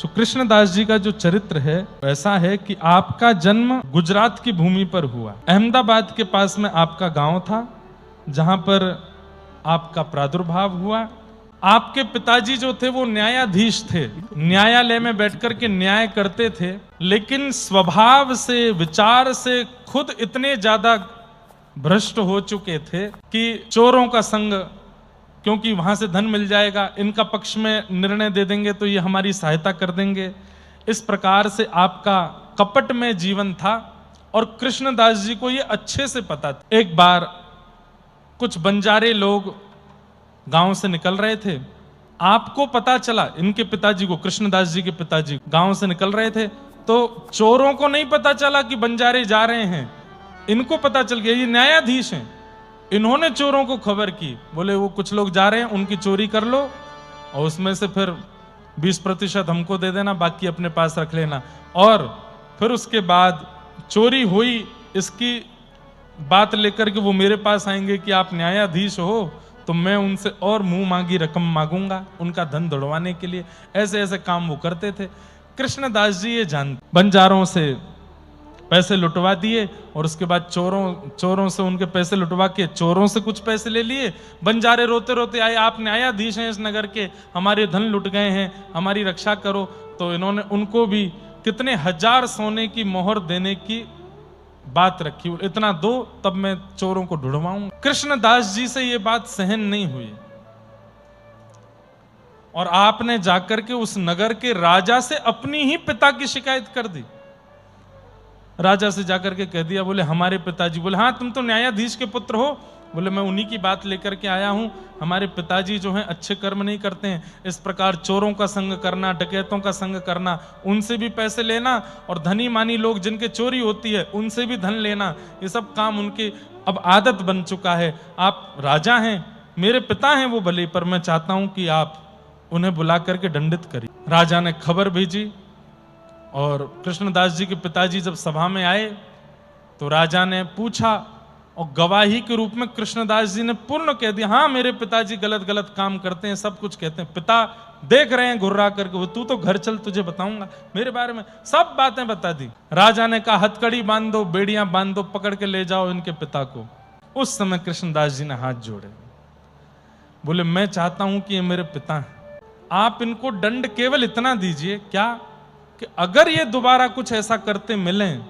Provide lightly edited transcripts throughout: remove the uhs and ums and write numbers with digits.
कृष्णदास जी का जो चरित्र है ऐसा है कि आपका जन्म गुजरात की भूमि पर हुआ। अहमदाबाद के पास में आपका गांव था जहां पर आपका प्रादुर्भाव हुआ। आपके पिताजी जो थे वो न्यायाधीश थे, न्यायालय में बैठकर के न्याय करते थे, लेकिन स्वभाव से, विचार से खुद इतने ज्यादा भ्रष्ट हो चुके थे कि चोरों का संग, क्योंकि वहां से धन मिल जाएगा, इनका पक्ष में निर्णय दे देंगे तो ये हमारी सहायता कर देंगे। इस प्रकार से आपका कपट में जीवन था और कृष्णदास जी को ये अच्छे से पता था। एक बार कुछ बंजारे लोग गांव से निकल रहे थे, आपको पता चला, इनके पिताजी को, कृष्णदास जी के पिताजी गांव से निकल रहे थे, तो चोरों को नहीं पता चला कि बंजारे जा रहे हैं, इनको पता चल गया ये न्यायाधीश हैं। इन्होंने चोरों को खबर की, बोले वो कुछ लोग जा रहे हैं, उनकी चोरी कर लो और उसमें से फिर 20% हमको दे देना, बाकी अपने पास रख लेना। और फिर उसके बाद चोरी हुई, इसकी बात लेकर के वो मेरे पास आएंगे कि आप न्यायाधीश हो, तो मैं उनसे और मुंह मांगी रकम मांगूंगा उनका धन दौड़वाने के लिए। ऐसे ऐसे काम वो करते थे। कृष्णदास जी ये जानते, बंजारों से पैसे लुटवा दिए और उसके बाद चोरों से उनके पैसे लुटवा के चोरों से कुछ पैसे ले लिए। बंजारे रोते रोते आए, आप न्यायाधीश हैं इस नगर के, हमारे धन लुट गए हैं, हमारी रक्षा करो। तो इन्होंने उनको भी कितने 1000 सोने की मोहर देने की बात रखी, इतना दो तब मैं चोरों को ढूंढवाऊंगा। कृष्णदास जी से ये बात सहन नहीं हुई और आपने जाकर के उस नगर के राजा से अपनी ही पिता की शिकायत कर दी। राजा से जाकर के कह दिया, बोले हमारे पिताजी, बोले हाँ तुम तो न्यायाधीश के पुत्र हो, बोले मैं उन्हीं की बात लेकर के आया हूं, हमारे पिताजी जो हैं अच्छे कर्म नहीं करते हैं, इस प्रकार चोरों का संग करना, डकैतों का संग करना, उनसे भी पैसे लेना और धनी मानी लोग जिनके चोरी होती है उनसे भी धन लेना, ये सब काम उनकी अब आदत बन चुका है। आप राजा हैं, मेरे पिता हैं वो भले, पर मैं चाहता हूं कि आप उन्हें बुला करके दंडित करिए। राजा ने खबर भेजी और कृष्णदास जी के पिताजी जब सभा में आए तो राजा ने पूछा और गवाही के रूप में कृष्णदास जी ने पूर्ण कह दिया, हाँ मेरे पिताजी गलत गलत काम करते हैं, सब कुछ कहते हैं, पिता देख रहे हैं घुर्रा करके, वो तू तो घर चल तुझे बताऊंगा, मेरे बारे में सब बातें बता दी। राजा ने कहा हथकड़ी बांध दो, बेड़ियां बांध दो, पकड़ के ले जाओ इनके पिता को। उस समय कृष्णदास जी ने हाथ जोड़े, बोले मैं चाहता हूं कि ये मेरे पिता हैं, आप इनको दंड केवल इतना दीजिए क्या कि अगर ये दोबारा कुछ ऐसा करते मिलें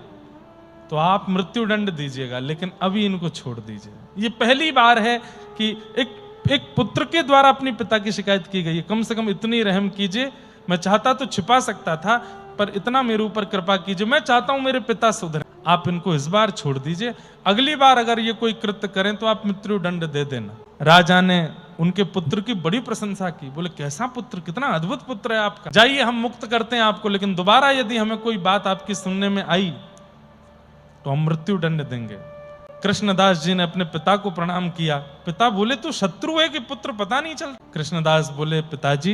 तो आप मृत्यु दंड दीजिएगा, लेकिन अभी इनको छोड़ दीजिए। ये पहली बार है कि एक पुत्र के द्वारा अपने पिता की शिकायत की गई है, कम से कम इतनी रहम कीजिए। मैं चाहता तो छिपा सकता था, पर इतना मेरे ऊपर कृपा कीजिए, मैं चाहता हूं मेरे पिता सुधरे, आप इनको इस बार छोड़ दीजिए, अगली बार अगर ये कोई कृत्य करें तो आप मृत्यु दंड दे देना। राजा ने उनके पुत्र की बड़ी प्रशंसा की, बोले कैसा पुत्र, कितना अद्भुत पुत्र है आपका, जाइए हम मुक्त करते हैं आपको, लेकिन दोबारा यदि हमें कोई बात आपकी सुनने में आई तो हम मृत्यु दंड देंगे। कृष्णदास जी ने अपने पिता को प्रणाम किया। पिता बोले तू शत्रु है कि पुत्र पता नहीं चलता। कृष्णदास बोले पिताजी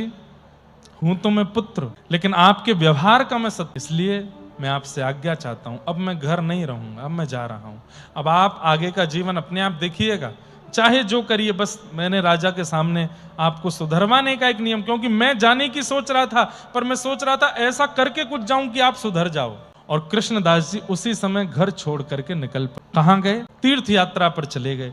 हूं तो मैं पुत्र, लेकिन आपके व्यवहार का मैं सत्य, इसलिए मैं आपसे आज्ञा चाहता हूं, अब मैं घर नहीं रहूंगा, अब मैं जा रहा हूं, अब आप आगे का जीवन अपने आप देखिएगा, चाहे जो करिए, बस मैंने राजा के सामने आपको सुधरवाने का एक नियम, क्योंकि मैं जाने की सोच रहा था, पर मैं सोच रहा था ऐसा करके कुछ जाऊं कि आप सुधर जाओ। और कृष्णदास जी उसी समय घर छोड़ करके निकल पड़े। कहां गए? तीर्थ यात्रा पर चले गए।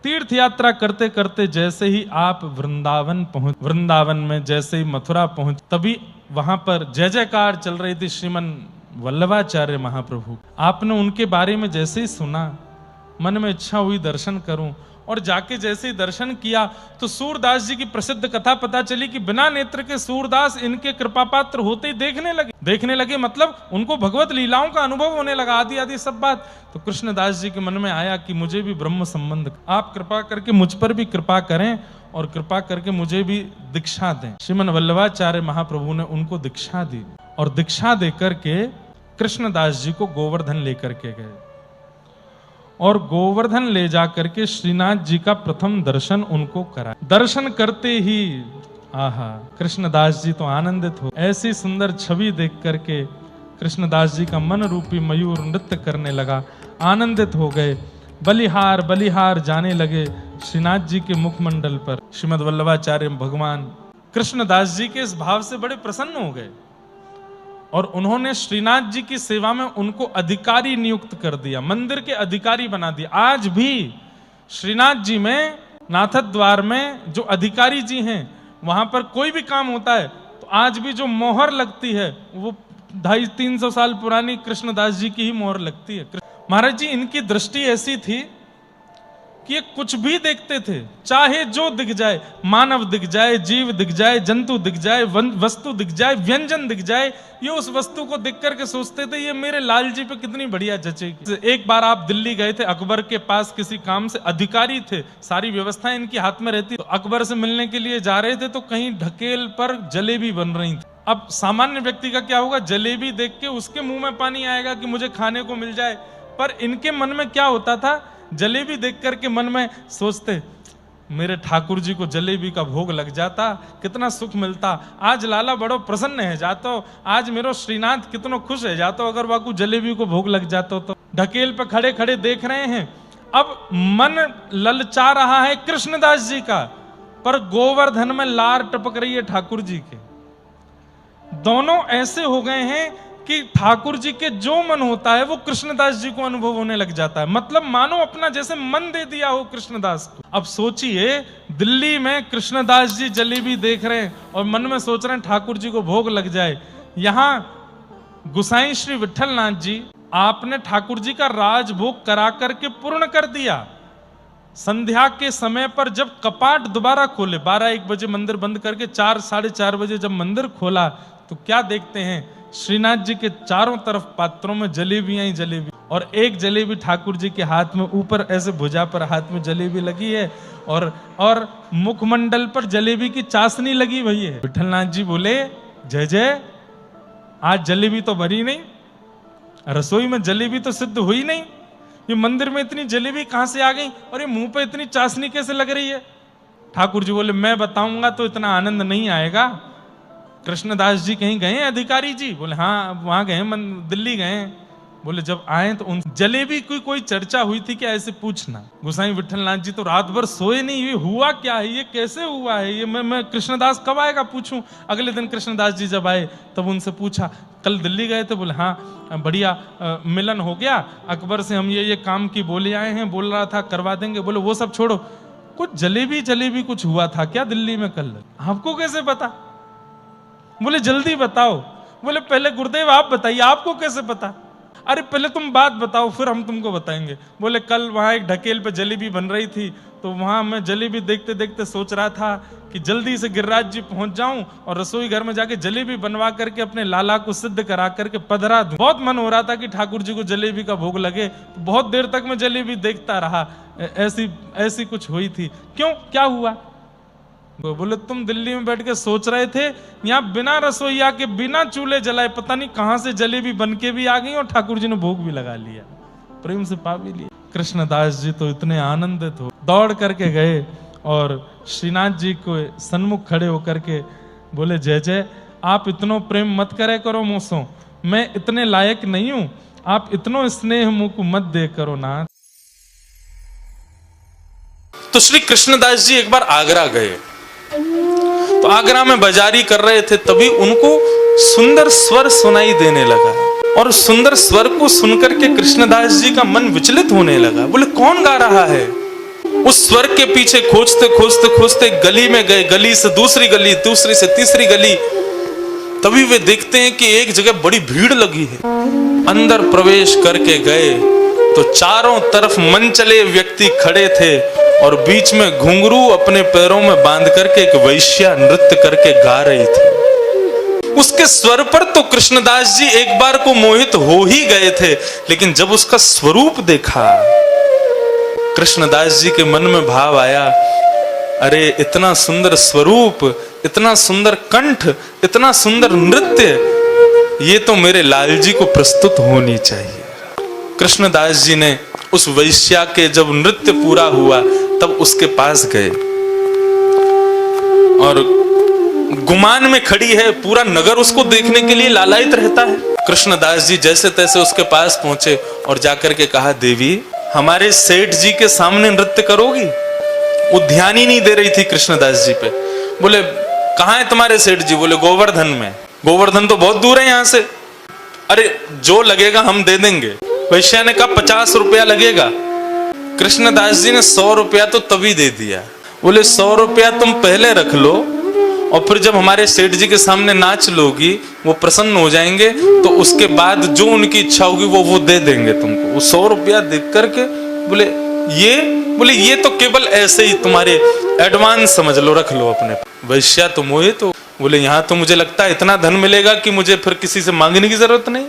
तीर्थ यात्रा करते करते जैसे ही आप वृंदावन पहुंच, वृंदावन में जैसे ही मथुरा पहुंच, तभी वहां पर जय जयकार चल रही थी श्रीमन वल्लभाचार्य महाप्रभु। आपने उनके बारे में जैसे ही सुना, मन में इच्छा हुई दर्शन करूं, और जाके जैसे ही दर्शन किया तो सूरदास जी की प्रसिद्ध कथा पता चली कि बिना नेत्र के सूरदास इनके कृपा पात्र होते ही देखने लगे, मतलब उनको भगवत लीलाओं का अनुभव होने लगा, आदि आदि सब बात। तो कृष्णदास जी के मन में आया कि मुझे भी ब्रह्म संबंध, आप कृपा करके मुझ पर भी कृपा करें और कृपा करके मुझे भी दीक्षा दें। श्रीमन वल्लभाचार्य महाप्रभु ने उनको दीक्षा दी और दीक्षा देकर के कृष्णदास जी को गोवर्धन लेकर के गए और गोवर्धन ले जाकर के श्रीनाथ जी का प्रथम दर्शन उनको करा। दर्शन करते ही आहा, कृष्णदास जी तो आनंदित हो, ऐसी सुंदर छवि देख करके कृष्णदास जी का मन रूपी मयूर नृत्य करने लगा, आनंदित हो गए, बलिहार बलिहार जाने लगे श्रीनाथ जी के मुखमंडल पर। श्रीमद वल्लभाचार्य भगवान कृष्णदास जी के इस भाव से बड़े प्रसन्न हो गए और उन्होंने श्रीनाथ जी की सेवा में उनको अधिकारी नियुक्त कर दिया, मंदिर के अधिकारी बना दिया। आज भी श्रीनाथ जी में, नाथद द्वार में जो अधिकारी जी हैं, वहां पर कोई भी काम होता है तो आज भी जो मोहर लगती है वो 250-300 साल पुरानी कृष्णदास जी की ही मोहर लगती है। महाराज जी इनकी दृष्टि ऐसी थी कि ये कुछ भी देखते थे, चाहे जो दिख जाए, मानव दिख जाए, जीव दिख जाए, जंतु दिख जाए, वस्तु दिख जाए, व्यंजन दिख जाए, ये उस वस्तु को देख करके सोचते थे ये मेरे लाल जी पे कितनी बढ़िया जचेगी। एक बार आप दिल्ली गए थे, अकबर के पास किसी काम से, अधिकारी थे, सारी व्यवस्था इनके हाथ में रहती, तो अकबर से मिलने के लिए जा रहे थे तो कहीं ढकेल पर जलेबी बन रही थी। अब सामान्य व्यक्ति का क्या होगा, जलेबी देख के उसके मुंह में पानी आएगा कि मुझे खाने को मिल जाए, पर इनके मन में क्या होता था, जलेबी देख करके मन में सोचते मेरे ठाकुर जी को जलेबी का भोग लग जाता, कितना सुख मिलता, आज लाला बड़ो प्रसन्न है जातो, आज मेरो श्रीनाथ कितना खुश है जातो, अगर वाकू जलेबी को भोग लग जाता तो। ढकेल पे खड़े खड़े देख रहे हैं, अब मन ललचा रहा है कृष्णदास जी का, पर गोवर्धन में लार टपक रही है ठाकुर जी के। दोनों ऐसे हो गए हैं कि ठाकुर जी के जो मन होता है वो कृष्णदास जी को अनुभव होने लग जाता है, मतलब मानो अपना जैसे मन दे दिया हो कृष्णदास को। अब सोचिए दिल्ली में कृष्णदास जी जलेबी देख रहे हैं और मन में सोच रहे हैं ठाकुर जी को भोग लग जाए। यहां गुसाई श्री विठलनाथ जी, आपने ठाकुर जी का राजभोग करा करके पूर्ण कर दिया। संध्या के समय पर जब कपाट दोबारा खोले, 12-1 बजे मंदिर बंद करके 4-4:30 बजे जब मंदिर खोला तो क्या देखते हैं, श्रीनाथ जी के चारों तरफ पात्रों में जलेबियां ही जलेबी, और एक जलेबी ठाकुर जी के हाथ में, ऊपर ऐसे भुजा पर हाथ में जलेबी लगी है, और मुखमंडल पर जलेबी की चाशनी लगी हुई है। विठलनाथ जी बोले जय जय, आज जलेबी तो भरी नहीं, रसोई में जलेबी तो सिद्ध हुई नहीं, ये मंदिर में इतनी जलेबी कहां से आ गई, और ये मुंह पे इतनी चाशनी कैसे लग रही है। ठाकुर जी बोले मैं बताऊंगा तो इतना आनंद नहीं आएगा। कृष्णदास जी कहीं गए अधिकारी जी? बोले हाँ वहां गए, दिल्ली गए। बोले जब आए तो उन जलेबी की कोई चर्चा हुई थी क्या, ऐसे पूछना। गोसाई विठलनाथ जी तो रात भर सोए नहीं, ये हुआ क्या है, ये कैसे हुआ है, ये मैं कृष्णदास कब आएगा पूछूं। अगले दिन कृष्णदास जी जब आए तब उनसे पूछा कल दिल्ली गए थे? बोले हाँ बढ़िया मिलन हो गया, अकबर से हम ये काम की बोले आए हैं, बोल रहा था करवा देंगे। बोले वो सब छोड़ो, कुछ जलेबी कुछ हुआ था क्या दिल्ली में कल? आपको कैसे पता? बोले जल्दी बताओ। बोले पहले गुरुदेव आप बताइए, आपको कैसे पता? अरे पहले तुम बात बताओ फिर हम तुमको बताएंगे। बोले कल वहां एक ढकेल पे जलेबी बन रही थी, तो वहां मैं जलेबी देखते देखते सोच रहा था कि जल्दी से गिरिराज जी पहुंच जाऊं और रसोई घर में जाके जलेबी बनवा करके अपने लाला को सिद्ध करा करके पधरा दूं। बहुत मन हो रहा था कि ठाकुर जी को जलेबी का भोग लगे, तो बहुत देर तक मैं जलेबी देखता रहा। ऐसी कुछ हुई थी। क्यों, क्या हुआ? बोले तुम दिल्ली में बैठ के सोच रहे थे, यहाँ बिना रसोईया के बिना चूल्हे जलाए पता नहीं कहां से जलेबी बन के भी आ गई और ठाकुर जी ने भोग भी लगा लिया, प्रेम से पा भी लिया। कृष्णदास जी तो इतने आनंदित हो, दौड़ करके गए और श्रीनाथ जी को सन्मुख खड़े होकर के बोले जय जय, आप इतनो प्रेम मत करे करो मुझसो, मैं इतने लायक नहीं हूं, आप इतनो स्नेह मुख मत दे करो नाथ। तो श्री कृष्णदास जी एक बार आगरा गए, तो आगरा में बाजारी कर रहे थे, तभी उनको सुंदर स्वर सुनाई देने लगा, और सुंदर स्वर को सुनकर के कृष्णदास जी का मन विचलित होने लगा। बोले कौन गा रहा है? उस स्वर के पीछे खोजते खोजते खोजते गली में गए, गली से दूसरी गली, दूसरी से तीसरी गली, तभी वे देखते हैं कि एक जगह बड़ी भीड़ लगी है। अंदर प्रवेश करके गए तो चारों तरफ मनचले व्यक्ति खड़े थे और बीच में घुंघरू अपने पैरों में बांध करके एक वैश्या नृत्य करके गा रही थी। उसके स्वर पर तो कृष्णदास जी एक बार को मोहित हो ही गए थे, लेकिन जब उसका स्वरूप देखा, कृष्णदास जी के मन में भाव आया, अरे इतना सुंदर स्वरूप, इतना सुंदर कंठ, इतना सुंदर नृत्य, ये तो मेरे लाल जी को प्रस्तुत होनी चाहिए। कृष्णदास जी ने उस वैश्या के जब नृत्य पूरा हुआ तब उसके पास गए, और गुमान में खड़ी है, पूरा नगर उसको देखने के लिए लालायित रहता है। कृष्णदास जी जैसे तैसे उसके पास पहुंचे और जाकर के कहा, देवी हमारे सेठ जी के सामने नृत्य करोगी? वो ध्यान ही नहीं दे रही थी कृष्णदास जी पे। बोले कहाँ है तुम्हारे सेठ जी? बोले गोवर्धन में। गोवर्धन तो बहुत दूर है यहाँ से। अरे जो लगेगा हम दे देंगे। वैश्या ने कहा 50 रुपया लगेगा। कृष्णदास जी ने 100 रुपया तो तभी दे दिया। बोले 100 रुपया तुम पहले रख लो और फिर जब हमारे सेठ जी के सामने नाच लोगी वो प्रसन्न हो जाएंगे, तो उसके बाद जो उनकी इच्छा होगी वो दे देंगे तुमको। वो 100 रुपया देख करके बोले ये तो केवल ऐसे ही तुम्हारे एडवांस समझ लो, रख लो अपने। वैश्या तो मोहे तो बोले यहाँ तो मुझे लगता है इतना धन मिलेगा कि मुझे फिर किसी से मांगने की जरूरत नहीं।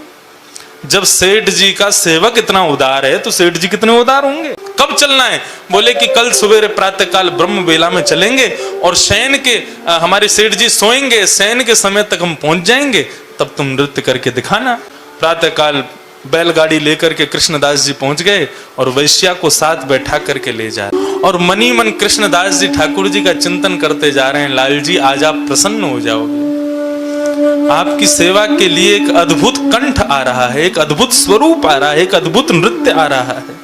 जब सेठ जी का सेवक इतना उदार है तो सेठ जी कितने उदार होंगे। कब चलना है? बोले कि कल सवेरे प्रातः काल ब्रह्म बेला में चलेंगे और शयन के हमारे सेठ जी सोएंगे, शयन के समय तक हम पहुंच जाएंगे, तब तुम नृत्य करके दिखाना। प्रातः काल बैलगाड़ी लेकर के कृष्णदास जी पहुंच गए और वैश्या को साथ बैठा करके ले जा रहे, और मनी मन कृष्णदास जी ठाकुर जी का चिंतन करते जा रहे हैं। लाल जी आज आप प्रसन्न हो जाओगे, आपकी सेवा के लिए एक अद्भुत कंठ आ रहा है, एक अद्भुत स्वरूप आ रहा है, एक अद्भुत नृत्य आ रहा है,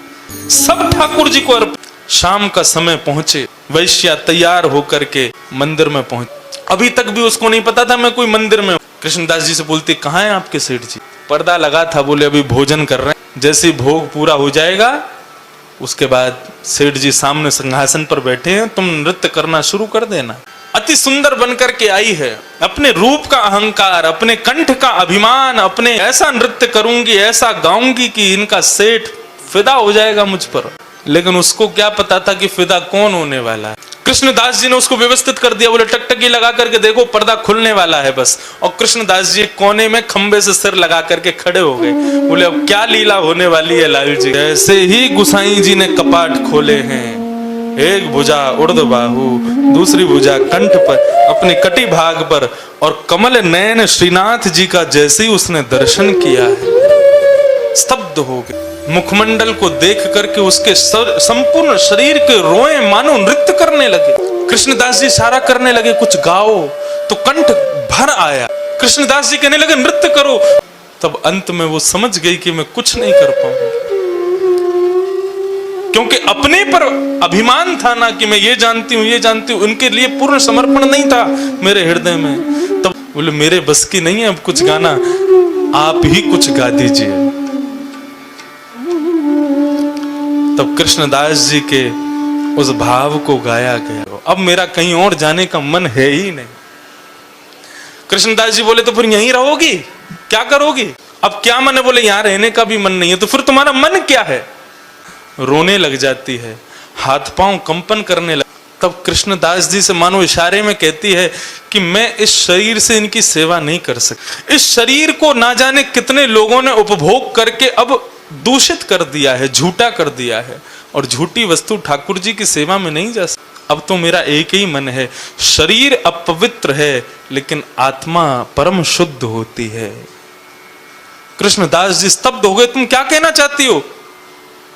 सब ठाकुर जी को अर्पित। शाम का समय पहुंचे, वैश्या तैयार होकर के मंदिर में पहुंच। अभी तक भी उसको नहीं पता था मैं कोई मंदिर में। कृष्णदास जी से बोलती कहाँ है आपके सेठ जी? पर्दा लगा था। बोले अभी भोजन कर रहे हैं, जैसे भोग पूरा हो जाएगा उसके बाद सेठ जी सामने सिंहासन पर बैठे हैं, तुम नृत्य करना शुरू कर देना। अति सुंदर बनकर के आई है, अपने रूप का अहंकार, अपने कंठ का अभिमान, अपने ऐसा नृत्य करूंगी, ऐसा गाऊंगी कि इनका सेठ फिदा हो जाएगा मुझ पर। लेकिन उसको क्या पता था कि फिदा कौन होने वाला है। कृष्णदास जी ने उसको व्यवस्थित कर दिया। बोले टकटकी लगा करके देखो पर्दा खुलने वाला है बस। और कृष्णदास जी कोने में खंबे से सिर लगा करके खड़े हो गए। बोले अब क्या लीला होने वाली है लाल जी। ऐसे ही गुसाई जी ने कपाट खोले हैं, एक भुजा उर्ध बाहु, दूसरी भुजा कंठ पर, अपने कटी भाग पर, और कमल नयन श्रीनाथ जी का जैसे ही उसने दर्शन किया है स्तब्ध हो गए। मुखमंडल को देख करके उसके संपूर्ण शरीर के रोए मानो नृत्य करने लगे। कृष्णदास जी इशारा करने लगे कुछ गाओ, तो कंठ भर आया। कृष्णदास जी कहने लगे नृत्य करो। तब अंत में वो समझ गई कि मैं कुछ नहीं कर पाऊंगा, क्योंकि अपने पर अभिमान था ना कि मैं ये जानती हूं, उनके लिए पूर्ण समर्पण नहीं था मेरे हृदय में। तब बोले मेरे बस की नहीं है अब कुछ गाना, आप ही कुछ गा दीजिए। तब कृष्णदास जी के उस भाव को गाया गया। अब मेरा कहीं और जाने का मन है ही नहीं। कृष्णदास जी बोले तो फिर यहीं रहोगी, क्या करोगी? अब क्या मन है? बोले यहां रहने का भी मन नहीं है। तो फिर तुम्हारा मन क्या है? रोने लग जाती है, हाथ पांव कंपन करने लग। तब कृष्णदास जी से मानो इशारे में कहती है कि मैं इस शरीर से इनकी सेवा नहीं कर सकती। इस शरीर को ना जाने कितने लोगों ने उपभोग करके अब दूषित कर दिया है, झूठा कर दिया है, और झूठी वस्तु ठाकुर जी की सेवा में नहीं जा सकती। अब तो मेरा एक ही मन है, शरीर अपवित्र है लेकिन आत्मा परम शुद्ध होती है। कृष्णदास जी स्तब्ध हो गए। तुम क्या कहना चाहती हो?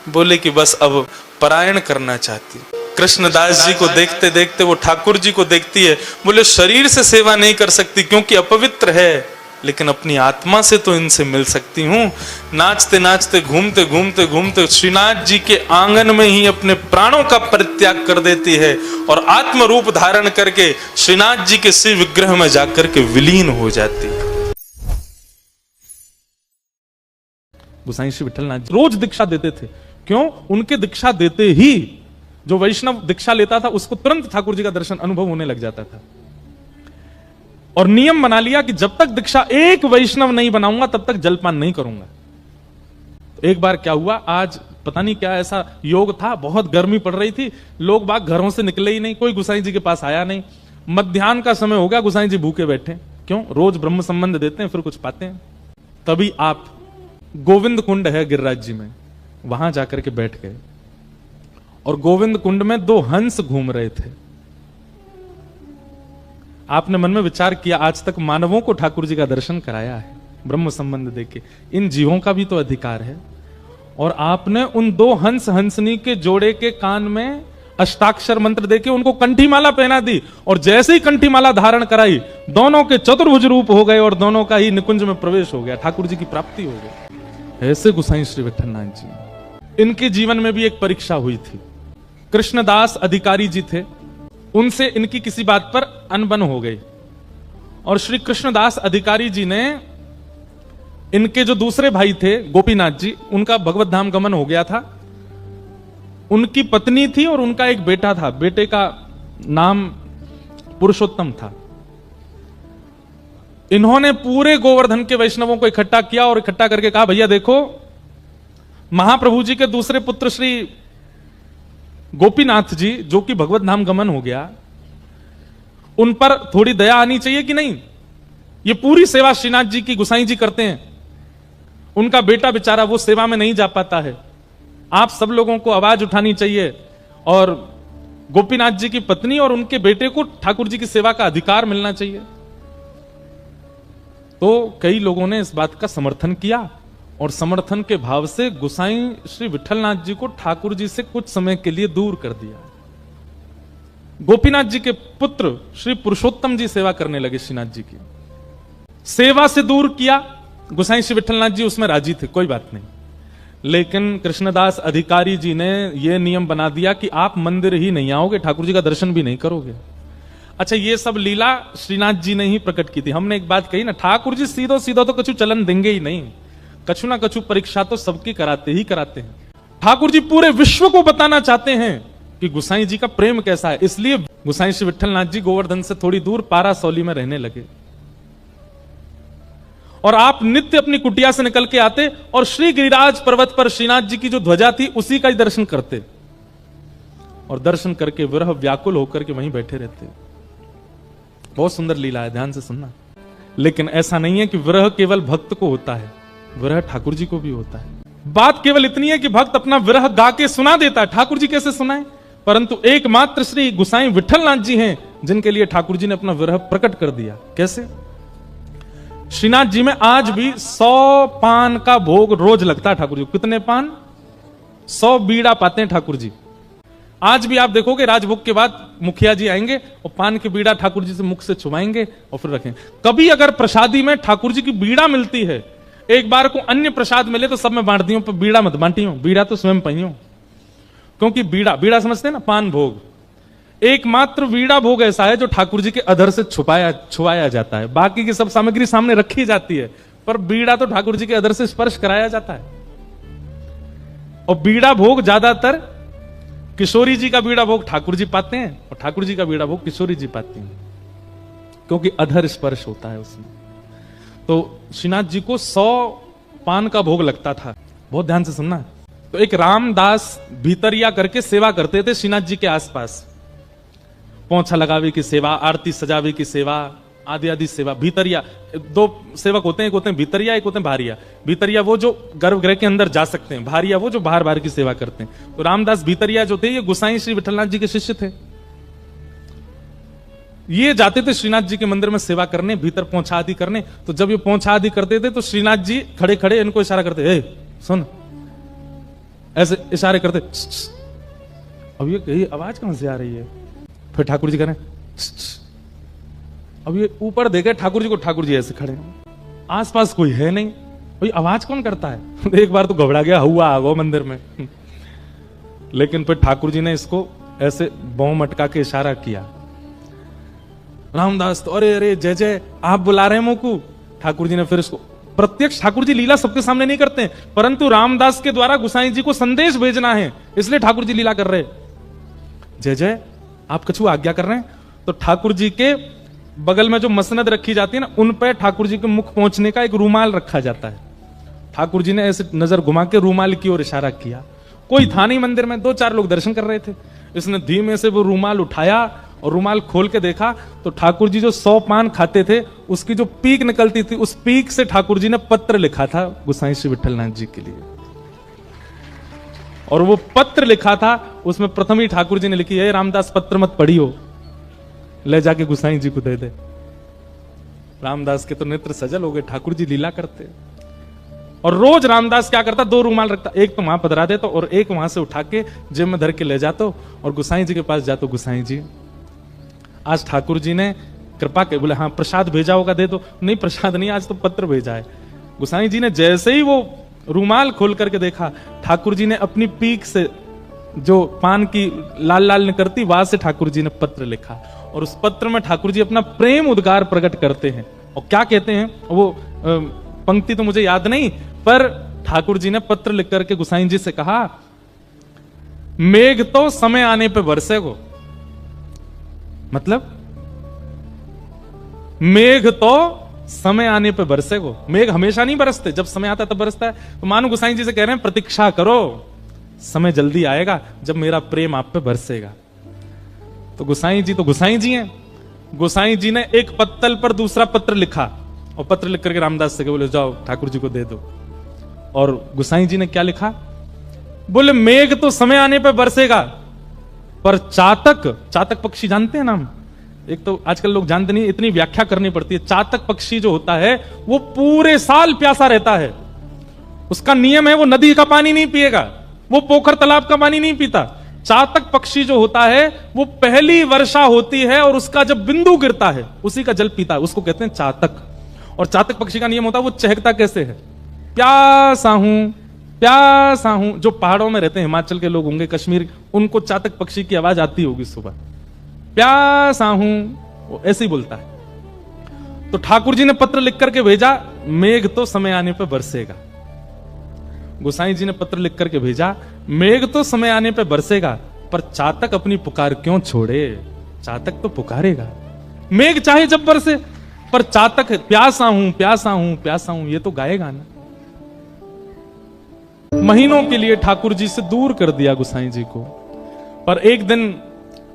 बोले कि बस अब परायण करना चाहती। कृष्णदास जी को देखते देखते वो ठाकुर जी को देखती है। बोले शरीर से सेवा नहीं कर सकती क्योंकि अपवित्र है, लेकिन अपनी आत्मा से तो इनसे मिल सकती हूँ। नाचते नाचते घूमते घूमते घूमते श्रीनाथ जी के आंगन में ही अपने प्राणों का परित्याग कर देती है और आत्म रूप धारण करके श्रीनाथ जी के शिव विग्रह में जाकर के विलीन हो जाती है। गोसाई श्री विठलनाथ जी रोज दीक्षा देते थे। क्यों? उनके दीक्षा देते ही जो वैष्णव दीक्षा लेता था उसको तुरंत ठाकुर जी का दर्शन अनुभव होने लग जाता था, और नियम बना लिया कि जब तक दीक्षा एक वैष्णव नहीं बनाऊंगा तब तक जलपान नहीं करूंगा। एक बार क्या हुआ, आज पता नहीं क्या ऐसा योग था, बहुत गर्मी पड़ रही थी, लोग बाग घरों से निकले ही नहीं, कोई गोसाई जी के पास आया नहीं। मध्याह्न का समय हो गया, गोसाई जी भूखे बैठे। क्यों? रोज ब्रह्म संबंध देते हैं फिर कुछ पाते हैं। तभी आप गोविंद कुंड है गिरिराज जी में, वहां जाकर के बैठ गए, और गोविंद कुंड में 2 हंस घूम रहे थे। आपने मन में विचार किया आज तक मानवों को ठाकुर जी का दर्शन कराया है ब्रह्म संबंध देके, इन जीवों का भी तो अधिकार है। और आपने उन 2 हंस हंसनी के जोड़े के कान में अष्टाक्षर मंत्र देके उनको कंठीमाला पहना दी, और जैसे ही कंठीमाला धारण कराई दोनों के चतुर्भुज रूप हो गए और दोनों का ही निकुंज में प्रवेश हो गया, ठाकुर जी की प्राप्ति हो गई। ऐसे गोसाई श्री विठलनाथ जी, इनके जीवन में भी एक परीक्षा हुई थी। कृष्णदास अधिकारी जी थे, उनसे इनकी किसी बात पर अनबन हो गई, और श्री कृष्णदास अधिकारी जी ने इनके जो दूसरे भाई थे गोपीनाथ जी, उनका भगवत धाम गमन हो गया था। उनकी पत्नी थी और उनका एक बेटा था, बेटे का नाम पुरुषोत्तम था। इन्होंने पूरे गोवर्धन के वैष्णवों को इकट्ठा किया और इकट्ठा करके कहा, भैया देखो, महाप्रभु जी के दूसरे पुत्र श्री गोपीनाथ जी, जो कि भगवत धाम गमन हो गया, उन पर थोड़ी दया आनी चाहिए कि नहीं। ये पूरी सेवा श्रीनाथ जी की गोसाई जी करते हैं, उनका बेटा बेचारा वो सेवा में नहीं जा पाता है। आप सब लोगों को आवाज उठानी चाहिए और गोपीनाथ जी की पत्नी और उनके बेटे को ठाकुर जी की सेवा का अधिकार मिलना चाहिए। तो कई लोगों ने इस बात का समर्थन किया और समर्थन के भाव से गोसाई श्री विठलनाथ जी को ठाकुर जी से कुछ समय के लिए दूर कर दिया। गोपीनाथ जी के पुत्र श्री पुरुषोत्तम जी सेवा करने लगे श्रीनाथ जी की। सेवा से दूर किया, गोसाई श्री विठलनाथ जी उसमें राजी थे, कोई बात नहीं। लेकिन कृष्णदास अधिकारी जी ने यह नियम बना दिया कि आप मंदिर ही नहीं आओगे, ठाकुर जी का दर्शन भी नहीं करोगे। अच्छा, ये सब लीला श्रीनाथ जी ने ही प्रकट की थी। हमने एक बात कही ना, ठाकुर जी सीधो सीधो तो कछु चलन देंगे ही नहीं, कछु ना कछु परीक्षा तो सबकी कराते ही कराते हैं। ठाकुर जी पूरे विश्व को बताना चाहते हैं कि गोसाई जी का प्रेम कैसा है। इसलिए गोसाई श्री विठलनाथ जी गोवर्धन से थोड़ी दूर पारासौली में रहने लगे और आप नित्य अपनी कुटिया से निकल के आते और श्री गिरिराज पर्वत पर श्रीनाथ जी की जो ध्वजा थी उसी का ही दर्शन करते और दर्शन करके विरह व्याकुल होकर के वहीं बैठे रहते। बहुत सुंदर लीला है, ध्यान से सुनना। लेकिन ऐसा नहीं है कि विरह केवल भक्त को होता है, विरह ठाकुर जी को भी होता है। बात केवल इतनी है कि भक्त अपना विरह गा के सुना देता है, ठाकुर जी कैसे सुनाए। परंतु एकमात्र श्री गोसाई विठलनाथ जी हैं जिनके लिए ठाकुर जी ने अपना विरह प्रकट कर दिया। कैसे? श्रीनाथ जी में आज भी 100 पान का भोग रोज लगता है ठाकुर जी। कितने पान? 100 बीड़ा पाते हैं ठाकुर जी। आज भी आप देखोगे राजभोग के बाद मुखिया जी आएंगे और पान की बीड़ा ठाकुर जी से मुख से छुमाएंगे और फिर रखेंगे। कभी अगर प्रसादी में ठाकुर जी की बीड़ा मिलती है, एक बार को अन्य प्रसाद मिले तो सब में बांट दियो, पर बीड़ा मत बांटियो, बीड़ा तो स्वयं पहियो। क्योंकि बीड़ा समझते हैं ना, पान भोग। एकमात्र बीड़ा भोग ऐसा है जो ठाकुर जी के अधर से छुपाया जाता है। बाकी की सब सामग्री सामने रखी जाती है, पर बीड़ा तो ठाकुर जी के अधर से स्पर्श कराया जाता है। और बीड़ा भोग ज्यादातर किशोरी जी का बीड़ा भोग ठाकुर जी पाते हैं और ठाकुर जी का बीड़ा भोग किशोरी जी पाती हैं, क्योंकि अधर स्पर्श होता है उसमें। तो श्रीनाथ जी को 100 पान का भोग लगता था। बहुत ध्यान से सुनना। तो एक रामदास भीतरिया करके सेवा करते थे श्रीनाथ जी के आसपास। पोंछा लगावे की सेवा, आरती सजावे की सेवा, आदि आदि सेवा। भीतरिया 2 सेवक होते हैं, एक होते हैं भीतरिया, एक होते हैं भारिया। भीतरिया वो जो गर्भगृह के अंदर जा सकते हैं, भारिया वो जो बाहर बाहर की सेवा करते हैं। तो रामदास भीतरिया जो थे ये गोसाई श्री विठलनाथ जी के शिष्य थे। ये जाते थे श्रीनाथ जी के मंदिर में सेवा करने, भीतर पोंछा आदि करने। तो जब ये पोंछा आदि करते थे तो श्रीनाथ जी खड़े खड़े इनको इशारा करते, ए सुन, ऐसे इशारे करते। अब ये आवाज कहां से आ रही है? फिर ठाकुर जी करें। अब ये ऊपर देखे ठाकुर जी को, ठाकुर जी ऐसे खड़े हैं, आसपास कोई है नहीं, भाई आवाज कौन करता है? एक बार तो घबरा गया, हुआ आ गो मंदिर में। लेकिन फिर ठाकुर जी ने इसको ऐसे बौं मटका के इशारा किया। रामदास तो अरे अरे जय जय, आप बुला रहे हैं मोकू। ठाकुर जी ने फिर इसको प्रत्यक्ष, ठाकुर जी लीला सबके सामने नहीं करते हैं, परंतु रामदास के द्वारा गोसाई जी को संदेश भेजना है, इसलिए ठाकुर जी लीला कर रहे। जय जय, आप कछु आज्ञा कर रहे हैं। तो ठाकुर जी के बगल में जो मसनद रखी जाती है ना, उन पर ठाकुर जी के मुख पहुंचने का एक रूमाल रखा जाता है। ठाकुर जी ने ऐसे नजर घुमा के रूमाल की ओर इशारा किया। कोई था नहीं मंदिर में, 2-4 लोग दर्शन कर रहे थे। इसने धीमे से वो रूमाल उठाया और रूमाल खोल के देखा तो ठाकुर जी जो 100 पान खाते थे उसकी जो पीक निकलती थी, उस पीक से ठाकुर जी ने पत्र लिखा था गोसाई श्री विठलनाथ जी के लिए। और वो पत्र लिखा था, उसमें प्रथम ही ठाकुर जी ने लिखी है, रामदास पत्र मत पढ़ियो, ले जाके गोसाई जी को दे दे। रामदास के तो नेत्र सजल हो गए, ठाकुर जी लीला करते। और रोज रामदास क्या करता, 2 रूमाल रखता, एक तो वहां पधरा देता और एक वहां से उठा के जेब में धर के ले जाता और गोसाई जी के पास जाता। गोसाई जी आज ठाकुर जी ने कृपा के, बोले हाँ प्रसाद भेजा होगा दे दो। नहीं प्रसाद नहीं, आज तो पत्र भेजा है। गोसाई जी ने जैसे ही वो रूमाल खोल करके देखा, ठाकुर जी ने अपनी पीक से जो पान की लाल लाल निकलती, वहां से ठाकुर जी ने पत्र लिखा। और उस पत्र में ठाकुर जी अपना प्रेम उद्गार प्रकट करते हैं। और क्या कहते हैं वो, पंक्ति तो मुझे याद नहीं, पर ठाकुर जी ने पत्र लिख करके गोसाई जी से कहा, मेघ तो समय आने पे बरसेगो। मतलब मेघ तो समय आने पे बरसेगो। मेघ हमेशा नहीं बरसते, जब समय आता तब बरसता है। तो मानो गोसाई जी से कह रहे हैं प्रतीक्षा करो, समय जल्दी आएगा जब मेरा प्रेम आप पे बरसेगा। तो गोसाई जी हैं। गोसाई जी ने एक पत्तल पर दूसरा पत्र लिखा और पत्र लिख करके रामदास से बोले जाओ ठाकुर जी को दे दो। और गोसाई जी ने क्या लिखा? बोले मेघ तो समय आने पे बरसेगा, पर चातक पक्षी जानते हैं नाम? एक तो आजकल लोग जानते नहीं, इतनी व्याख्या करनी पड़ती है। चातक पक्षी जो होता है वो पूरे साल प्यासा रहता है। उसका नियम है वो नदी का पानी नहीं पिएगा, वो पोखर तालाब का पानी नहीं पीता। चातक पक्षी जो होता है वो पहली वर्षा होती है और उसका जब बिंदु गिरता है उसी का जल पीता है, उसको कहते हैं चातक। और चातक पक्षी का नियम होता है वो चहकता कैसे है? प्यासा हूं प्यासा हूं। जो पहाड़ों में रहते हैं, हिमाचल के लोग होंगे, कश्मीर, उनको चातक पक्षी की आवाज आती होगी सुबह, प्यासा हूं, वो ऐसे ही बोलता है। तो ठाकुर जी ने पत्र लिख करके भेजा, मेघ तो समय आने पे बरसेगा। गोसाई जी ने पत्र लिख करके भेजा, मेघ तो समय आने पे बरसेगा, पर चातक अपनी पुकार क्यों छोड़े? चातक तो पुकारेगा। मेघ चाहे जब बरसे, पर चातक प्यासा हूं प्यासा हूं प्यासा हूं, ये तो गाएगा ना। महीनों के लिए ठाकुर जी से दूर कर दिया गोसाई जी को। पर एक दिन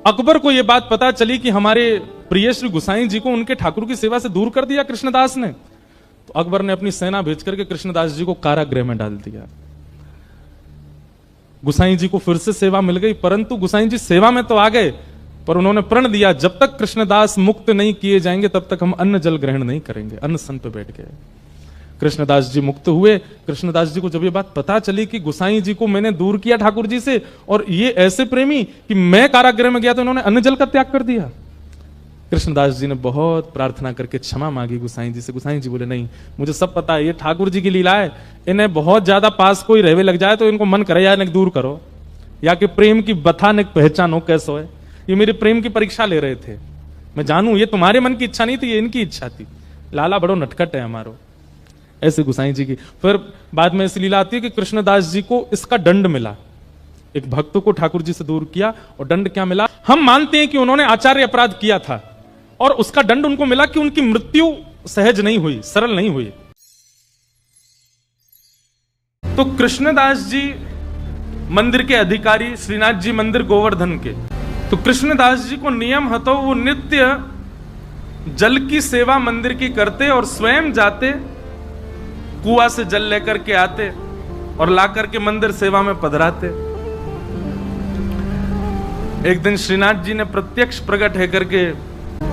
अकबर को यह बात पता चली कि हमारे प्रिय श्री गोसाई जी को उनके ठाकुर की सेवा से दूर कर दिया कृष्णदास ने। तो अकबर ने अपनी सेना भेज करके कृष्णदास जी को कारागृह में डाल दिया। गोसाई जी को फिर से सेवा मिल गई, परंतु गोसाई जी सेवा में तो आ गए, पर उन्होंने प्रण दिया जब तक कृष्णदास मुक्त नहीं किए जाएंगे तब तक हम अन्न जल ग्रहण नहीं करेंगे। अनशन पे बैठ गए। कृष्णदास जी मुक्त हुए। कृष्णदास जी को जब ये बात पता चली कि गोसाई जी को मैंने दूर किया ठाकुर जी से, और ये ऐसे प्रेमी कि मैं कारागृह में गया तो इन्होंने अन्न जल का त्याग कर दिया। कृष्णदास जी ने बहुत प्रार्थना करके क्षमा मांगी गोसाई जी से। गोसाई जी बोले नहीं, मुझे सब पता है, ये ठाकुर जी की लीला है, इन्हें बहुत ज्यादा पास कोई रहवे लग जाए तो इनको मन करे यार इन्हें दूर करो, या कि प्रेम की बथा ने पहचानो कैसे है। ये मेरे प्रेम की परीक्षा ले रहे थे, मैं जानू ये तुम्हारे मन की इच्छा नहीं थी, ये इनकी इच्छा थी। लाला बड़ो नटखट है हमारो, ऐसे गोसाई जी की। फिर बाद में ऐसी लीला आती है कि कृष्णदास जी को इसका दंड मिला। एक भक्त को ठाकुर जी से दूर किया और दंड क्या मिला? हम मानते हैं कि उन्होंने आचार्य अपराध किया था और उसका दंड उनको मिला कि उनकी मृत्यु सहज नहीं हुई, सरल नहीं हुई। तो कृष्णदास जी मंदिर के अधिकारी, श्रीनाथ जी मंदिर गोवर्धन के, तो कृष्णदास जी को नियम है तो वो नित्य जल की सेवा मंदिर की करते और स्वयं जाते, कुआं से जल लेकर के आते और ला करके मंदिर सेवा में पधराते। एक दिन श्रीनाथ जी ने प्रत्यक्ष प्रकट है करके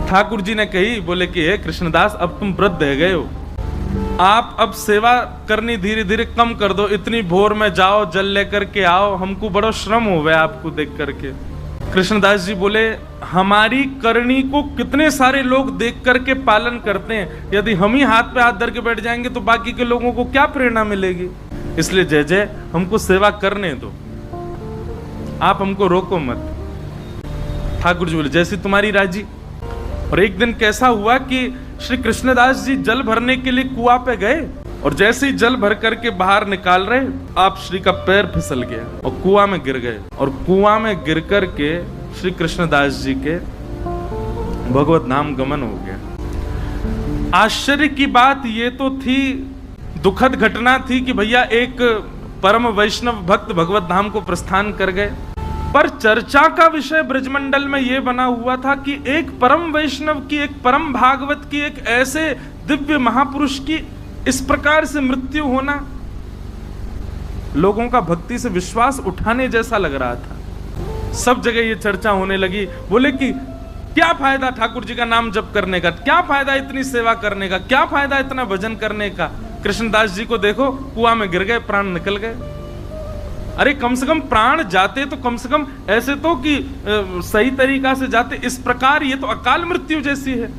ठाकुर जी ने कही, बोले कि हे कृष्णदास, अब तुम वृद्ध है गए हो, आप अब सेवा करनी धीरे धीरे कम कर दो, इतनी भोर में जाओ जल लेकर के आओ, हमको बड़ा श्रम हो गया आपको देख करके। कृष्णदास जी बोले, हमारी करनी को कितने सारे लोग देख करके पालन करते हैं, यदि हम ही हाथ पे हाथ धर के बैठ जाएंगे तो बाकी के लोगों को क्या प्रेरणा मिलेगी? इसलिए जय जय हमको सेवा करने दो, आप हमको रोको मत। ठाकुर जी बोले जैसी तुम्हारी राजी। और एक दिन कैसा हुआ कि श्री कृष्णदास जी जल भरने के लिए कुआं पे गए और जैसे ही जल भर करके बाहर निकाल रहे, आप श्री का पैर फिसल गया और कुआं में गिर गए। और कुआं में गिर करके श्री कृष्णदास जी के भगवत नाम गमन हो गया। आश्चर्य की बात ये तो थी, दुखद घटना थी कि भैया एक परम वैष्णव भक्त भगवत धाम को प्रस्थान कर गए, पर चर्चा का विषय ब्रजमंडल में यह बना हुआ था कि एक परम वैष्णव की, एक परम भागवत की, एक ऐसे दिव्य महापुरुष की इस प्रकार से मृत्यु होना लोगों का भक्ति से विश्वास उठाने जैसा लग रहा था। सब जगह ये चर्चा होने लगी। बोले कि क्या फायदा ठाकुर जी का नाम जप करने का, क्या फायदा इतनी सेवा करने का, क्या फायदा इतना भजन करने का। कृष्णदास जी को देखो कुआं में गिर गए, प्राण निकल गए। अरे कम से कम प्राण जाते तो कम से कम ऐसे तो कि सही तरीका से जाते, इस प्रकार ये तो अकाल मृत्यु जैसी है।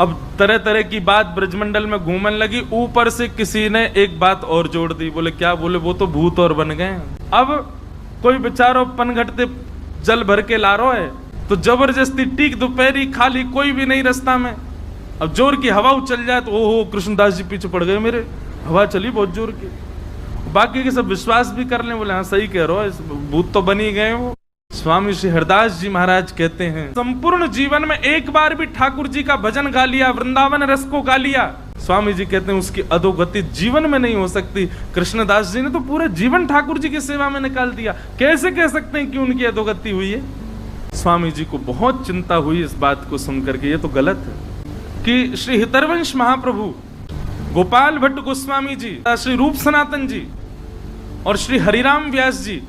अब तरह तरह की बात ब्रजमंडल में घूमने लगी। ऊपर से किसी ने एक बात और जोड़ दी। बोले क्या? बोले वो तो भूत और बन गए। अब कोई बेचारो पनघटते जल भर के ला रहा है तो जबरदस्ती टीक दोपहरी खाली, कोई भी नहीं रास्ता में। अब जोर की हवा उछल जाए तो ओहो कृष्णदास जी पीछे पड़ गए मेरे, हवा चली बहुत जोर की। बाकी के सब विश्वास भी कर लें, बोले हाँ सही कह रहे हो, भूत तो बन ही गए वो। स्वामी श्री हरदास जी महाराज कहते हैं, संपूर्ण जीवन में एक बार भी ठाकुर जी का भजन गा लिया, वृंदावन रस को गा लिया, स्वामी जी कहते हैं उसकी अधोगति जीवन में नहीं हो सकती। कृष्णदास जी ने तो पूरा जीवन ठाकुर जी की सेवा में निकाल दिया, कैसे कह सकते हैं कि उनकी अधोगति हुई है? स्वामी जी को बहुत चिंता हुई इस बात को सुनकर के, ये तो गलत है कि श्री हितरवंश महाप्रभु, गोपाल भट्ट गोस्वामी जी, श्री रूप सनातन जी और श्री हरिराम व्यास जी,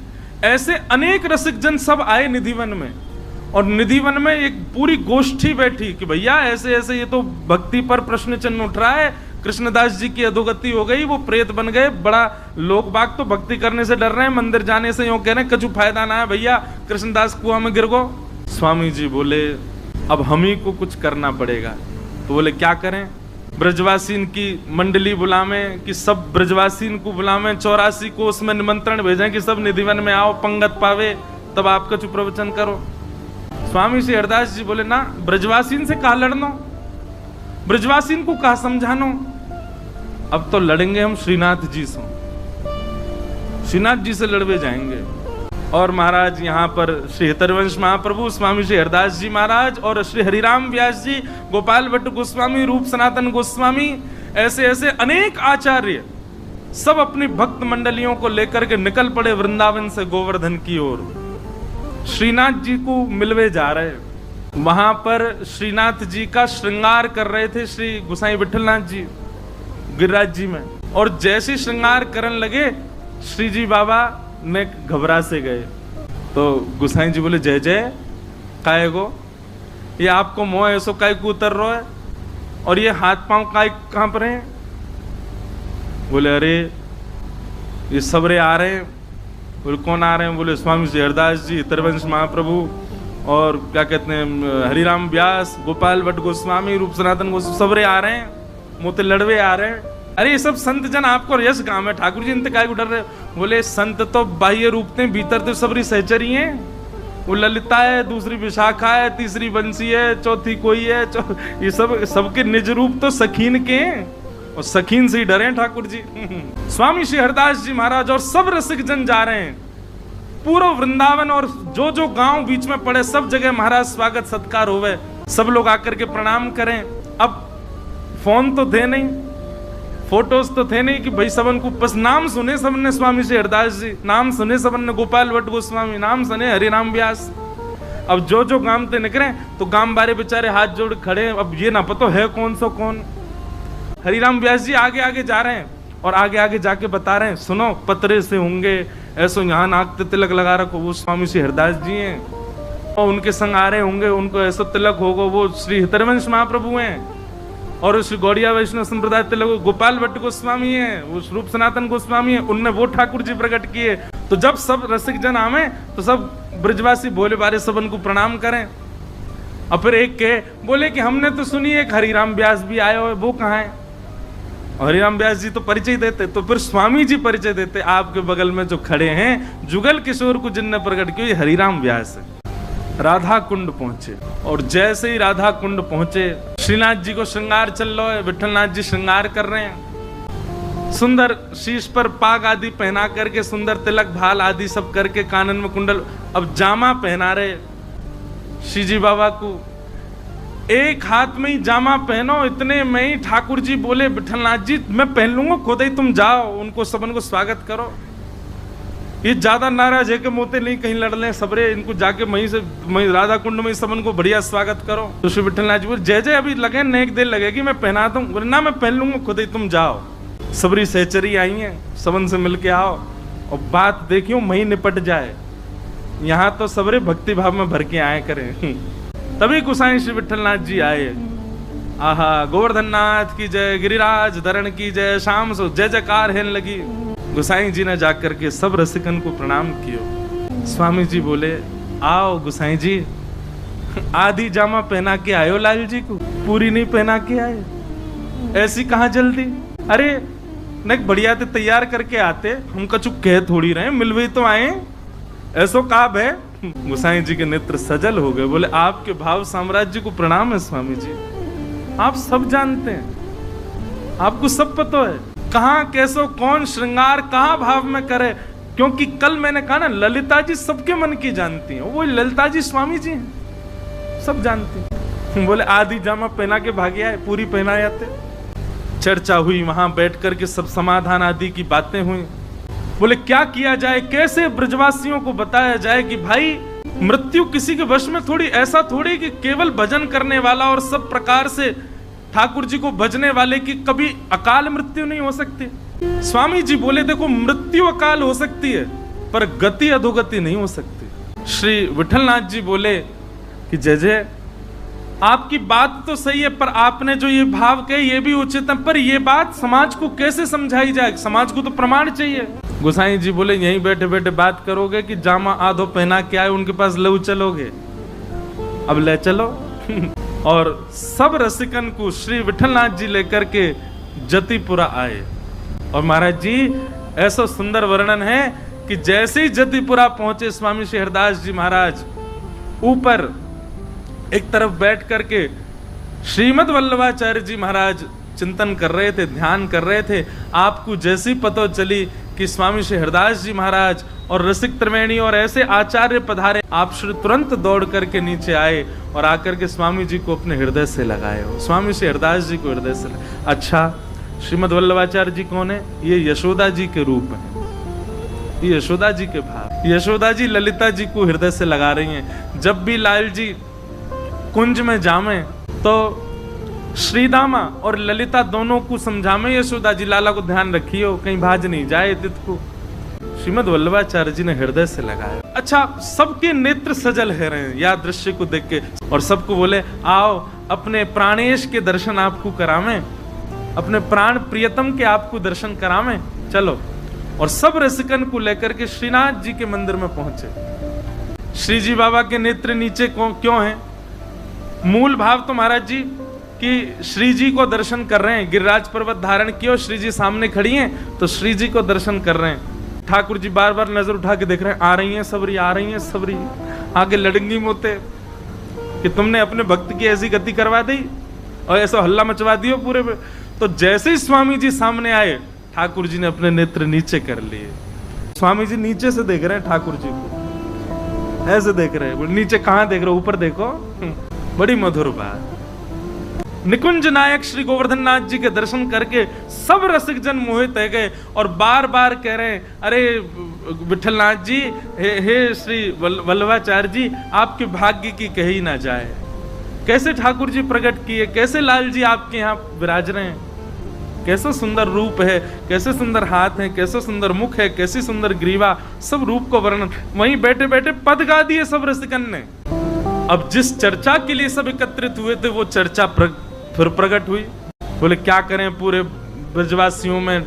ऐसे अनेक रसिक जन सब आए निधिवन में, और निधिवन में एक पूरी गोष्ठी बैठी कि भैया ऐसे ऐसे ये तो भक्ति पर प्रश्न चिन्ह उठ रहा है, कृष्णदास जी की अधोगति हो गई, वो प्रेत बन गए, बड़ा लोग बाग तो भक्ति करने से डर रहे हैं, मंदिर जाने से यूं कह रहे हैं कछु फायदा ना है भैया, कृष्णदास कुआं में गिर गो। स्वामी जी बोले अब हम ही को कुछ करना पड़ेगा। तो बोले क्या करें? ब्रजवासीन की मंडली बुलावें कि सब ब्रजवासीन को बुलावें, 84 को उसमें निमंत्रण भेजें कि सब निधिवन में आओ, पंगत पावे, तब आप कछु प्रवचन करो। स्वामी श्री हरदास जी बोले ना, ब्रजवासीन से कहा लड़नो, ब्रजवासीन को कहा समझानो, अब तो लड़ेंगे हम श्रीनाथ जी से, श्रीनाथ जी से लड़वे जाएंगे। और महाराज यहाँ पर श्री हितरवंश महाप्रभु, स्वामी श्री हरदास जी महाराज और श्री हरिराम व्यास जी, गोपाल भट्ट गोस्वामी, रूप सनातन गोस्वामी, ऐसे ऐसे अनेक आचार्य सब अपनी भक्त मंडलियों को लेकर के निकल पड़े वृंदावन से गोवर्धन की ओर। श्रीनाथ जी को मिलवे जा रहे, वहां पर श्रीनाथ जी का श्रृंगार कर रहे थे श्री गुसाई विठलनाथ जी गिरिराज जी में, और जैसे श्रृंगार करने लगे श्री जी बाबा ने घबरा से गए। तो गुसाई जी बोले जय जय काय गो, ये आपको मोह ऐसो काय को उतर रहा है, और ये हाथ पांव काय कहां पर हैं? बोले अरे ये सबरे आ रहे हैं। बोले कौन आ रहे हैं? बोले स्वामी श्री हरदास जी, हितरवंश महाप्रभु और क्या कहते हैं हरिराम व्यास, गोपाल भट्ट गोस्वामी, रूप सनातन गोस्वामी, सबरे आ रहे हैं, मोते लड़वे आ रहे हैं। अरे ये सब संत जन आपको यश काम है, ठाकुर जी इनते काय को डर रहे? बोले संत तो बाह्य रूप थे, भीतर तो सबरी सहचरी हैं। वो ललिता है, दूसरी विशाखा है, तीसरी बंसी है, चौथी कोई है, ये सब सबके निज रूप तो सखीन के हैं, और सखीन से ही डरे ठाकुर जी। स्वामी श्री हरदास जी महाराज और सब रसिक जन जा रहे हैं, पूरा वृंदावन और जो जो गांव बीच में पड़े सब जगह महाराज स्वागत सत्कार होवे, सब लोग आकर के प्रणाम करें। अब फोन तो थे नहीं, फोटोज तो थे नहीं कि भाई सबन को बस नाम सुने सबने स्वामी श्री हरदास जी, नाम सुने सबन ने गोपाल भट्ट गोस्वामी, नाम सुने हरिराम व्यास। अब जो जो गांव ते निकले तो गांव बारे बेचारे हाथ जोड़ खड़े, अब ये ना पता है कौन सो कौन। हरिराम व्यास जी आगे आगे जा रहे हैं और आगे आगे जाके बता रहे हैं, सुनो पतरे से होंगे, ऐसो यहाँ नाक तिलक लगा रखो, वो स्वामी श्री हरदास जी हैं, और उनके संग आ रहे होंगे, उनको ऐसो तिलक होगा, वो श्री हितरवंश महाप्रभु हैं, और श्री गौड़िया वैष्णव संप्रदाय तिलक गोपाल भट्ट गोस्वामी है, वो रूप सनातन गोस्वामी है, उनने वो ठाकुर जी प्रकट किए। तो जब सब रसिक जन आवे तो सब ब्रजवासी भोले बारे सब उनको प्रणाम करें। और फिर एक के बोले कि हमने तो सुनी एक हरिराम व्यास भी आए हुए, वो कहाँ है? हरिराम व्यास जी तो परिचय देते, तो फिर स्वामी जी परिचय देते, आपके बगल में जो खड़े हैं जुगल किशोर को जिनने प्रकट किया हरिराम व्यास है। राधा कुंड पहुंचे, और जैसे ही राधा कुंड पहुंचे श्रीनाथ जी को श्रृंगार चल रहा है, विठलनाथ जी श्रृंगार कर रहे हैं, सुंदर शीश पर पाग आदि पहना करके, सुंदर तिलक भाल आदि सब करके, कानन में कुंडल, अब जामा पहना रहे श्री जी बाबा को, एक हाथ में ही जामा पहनो, इतने में ही ठाकुर जी बोले विठलनाथ जी मैं पहन लूंगा खुद ही, तुम जाओ उनको सबन को स्वागत करो। ये ज्यादा नाराज है कि मोते नहीं कहीं लड़ लें सबरे, इनको जाके वहीं से राधा कुंड में सबन को बढ़िया स्वागत करो। तो श्री विठलनाथ जी बोले जय जय अभी लगे न, एक देर लगेगी, मैं पहना दूं। बोले ना मैं पहन लूंगा खुद ही, तुम जाओ। सबरी सहचरी आई है, सबन से मिलके आओ और बात देखियो वहीं निपट जाए, यहाँ तो सबरे भक्ति भाव में भर के आए करें। तभी गुसाई श्री विठलनाथ जी आए। आहा गोवर्धन नाथ की जय, गिरिराज धरण की जय, शाम सो जय जयकार हेन लगी। गुसाई जी ने जाकर के सब रसिकन को प्रणाम कियो। स्वामी जी बोले आओ गुसाई जी, आधी जामा पहना के आयो लाल जी को, पूरी नहीं पहना के आए, ऐसी कहाँ जल्दी? अरे न बढ़िया ते तैयार करके आते, हम कछु कह थोड़ी रहे, मिलवे तो आए, ऐसो काब है। गुसाई जी के नेत्र सजल हो गए, बोले आपके भाव साम्राज्य को प्रणाम है स्वामी जी, आप सब जानते हैं, आपको सब पता है, कहां कैसो कौन श्रृंगार कहां भाव में करे, क्योंकि कल मैंने कहा ना ललिता जी सबके मन की जानती हैं, वो ललिता जी स्वामी जी हैं, सब जानती हैं। बोले आधी जामा पहना के भागे आए, पूरी पहना जाते। चर्चा हुई वहां बैठ करके, सब समाधान आदि की बातें हुई। बोले क्या किया जाए, कैसे ब्रजवासियों को बताया जाए कि भाई मृत्यु किसी के वश में थोड़ी, ऐसा थोड़ी कि केवल भजन करने वाला और सब प्रकार से ठाकुर जी को भजने वाले की कभी अकाल मृत्यु नहीं हो सकती। स्वामी जी बोले देखो मृत्यु अकाल हो सकती है पर गति अधोगति नहीं हो सकती। श्री विठलनाथ जी बोले कि जय जय, आपकी बात तो सही है पर आपने जो ये भाव कहे ये भी उचित है, पर ये बात समाज को कैसे समझाई जाए, समाज को तो प्रमाण चाहिए। गोसाई जी बोले यहीं बैठे बैठे बात करोगे कि जामा आधो पहना के आए उनके पास लऊ चलोगे, अब ले चलो। और सब रसिकन को श्री विठलनाथ जी लेकर के जतिपुरा आए। और महाराज जी ऐसा सुंदर वर्णन है कि जैसे ही जतिपुरा पहुंचे स्वामी श्री हरदास जी महाराज ऊपर एक तरफ बैठ करके श्रीमद वल्लभाचार्य जी महाराज चिंतन कर रहे थे, ध्यान कर रहे थे। आपको जैसी पता चली कि स्वामी श्री हरदास जी महाराज और रसिक त्रिवेणी और ऐसे आचार्य पधारे, आप श्री तुरंत दौड़ करके नीचे आए और आकर के स्वामी जी को अपने हृदय से लगाए हो। स्वामी श्री हरदास जी को हृदय से अच्छा, श्रीमद वल्लभाचार्य जी कौन है? ये यशोदा जी के रूप है, ये यशोदा जी के भाव। यशोदा जी ललिता जी को हृदय से लगा रही हैं। जब भी लाल जी कुंज में जामे तो श्रीदामा और ललिता दोनों को समझामे, यशोदा जी लाला को ध्यान रखियो कहीं भाज नहीं जाए तित को। श्रीमद वल्लभाचार्य जी ने हृदय से लगाया। अच्छा, सबके नेत्र सजल है रहे हैं या दृश्य को देख के, और सबको बोले आओ अपने प्राणेश के दर्शन आपको करावे, अपने प्राण प्रियतम के आपको दर्शन करावे, चलो। और सब रसिकन को लेकर के श्रीनाथ जी के मंदिर में पहुंचे। श्री जी बाबा के नेत्र नीचे क्यों हैं? मूल भाव तो महाराज जी कि श्री जी को दर्शन कर रहे हैं, गिरिराज पर्वत धारण किया, श्री जी सामने खड़ी हैं तो श्री जी को दर्शन कर रहे हैं। ठाकुर जी बार बार नजर उठा के देख रहे हैं, आ रही हैं सबरी, आ रही हैं सबरी, आगे लड़ंगी मोते कि तुमने अपने भक्त की ऐसी गति करवा दी और ऐसा हल्ला मचवा दियो पूरे में। तो जैसे ही स्वामी जी सामने आए, ठाकुर जी ने अपने नेत्र नीचे कर लिए। स्वामी जी नीचे से देख रहे हैं ठाकुर जी को, ऐसे देख रहे हैं। नीचे कहां देख रहे हो? ऊपर देखो। बड़ी मधुर बात। निकुंज नायक श्री गोवर्धन नाथ जी के दर्शन करके सब रसिक जन मोहित है गए और बार बार कह रहे हैं, अरे विठलनाथ जी, हे श्री वल्लभाचार्य जी, आपके भाग्य की कही ना जाए। कैसे ठाकुर जी प्रकट किए, कैसे लाल जी आपके यहाँ विराज रहे हैं, कैसा सुंदर रूप है, कैसे सुंदर हाथ है, कैसे सुंदर मुख है, कैसी सुंदर ग्रीवा, सब रूप को वर्णन। वहीं बैठे बैठे पद गा दिए सब रसिकन ने। अब जिस चर्चा के लिए सब एकत्रित हुए थे वो चर्चा फिर प्रकट हुई। बोले क्या करें, पूरे ब्रजवासियों में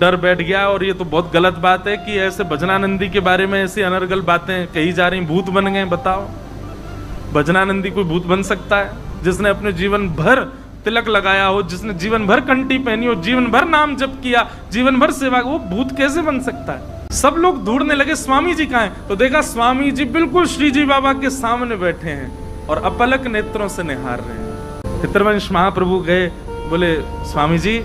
डर बैठ गया और ये तो बहुत गलत बात है कि ऐसे भजनानंदी के बारे में ऐसी अनर्गल बातें कही जा रही, भूत बन गए। बताओ, भजनानंदी कोई भूत बन सकता है? जिसने अपने जीवन भर तिलक लगाया हो, जिसने जीवन भर कंठी पहनी हो, जीवन भर नाम जप किया, जीवन भर सेवा, वो भूत कैसे बन सकता है? सब लोग ढूंढने लगे स्वामी जी कहाँ हैं, तो देखा स्वामी जी बिल्कुल श्री जी बाबा के सामने बैठे हैं और अपलक नेत्रों से निहार रहे हैं। पितृवंश महाप्रभु गए, बोले स्वामी जी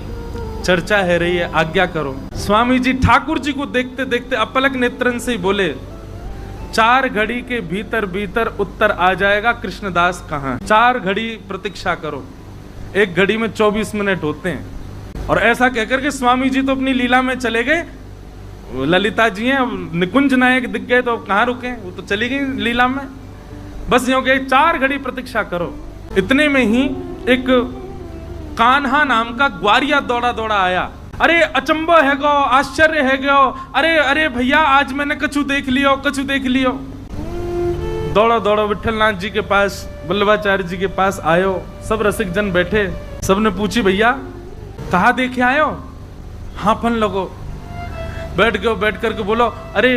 चर्चा है रही है, आज्ञा करो। स्वामी जी ठाकुर जी को देखते देखते अपलक नेत्रन से ही बोले, 4 घड़ी के भीतर भीतर उत्तर आ जाएगा कृष्णदास कहाँ। 4 घड़ी प्रतीक्षा करो, 1 घड़ी में 24 मिनट होते हैं। और ऐसा कहकर के स्वामी जी तो अपनी लीला में चले गए। ललिता जी हैं, निकुंज नायक दिख गए तो कहाँ रुके, वो तो चली गई लीला में। बस यूं कहे 4 घड़ी प्रतीक्षा करो। इतने में ही एक कान्हा नाम का ग्वारिया दौड़ा दौड़ा आया। अरे अचंबो है गो, आश्चर्य है गो, अरे अरे भैया आज मैंने कछु देख लियो, कछु देख लियो। दौड़ो दौड़ो विठलनाथ जी के पास, वल्लभाचार्य जी के पास आयो। सब रसिक जन बैठे, सबने पूछी भैया कहाँ देखे आयो? हांफन लगो, बैठ गए, बैठ करके बोलो, अरे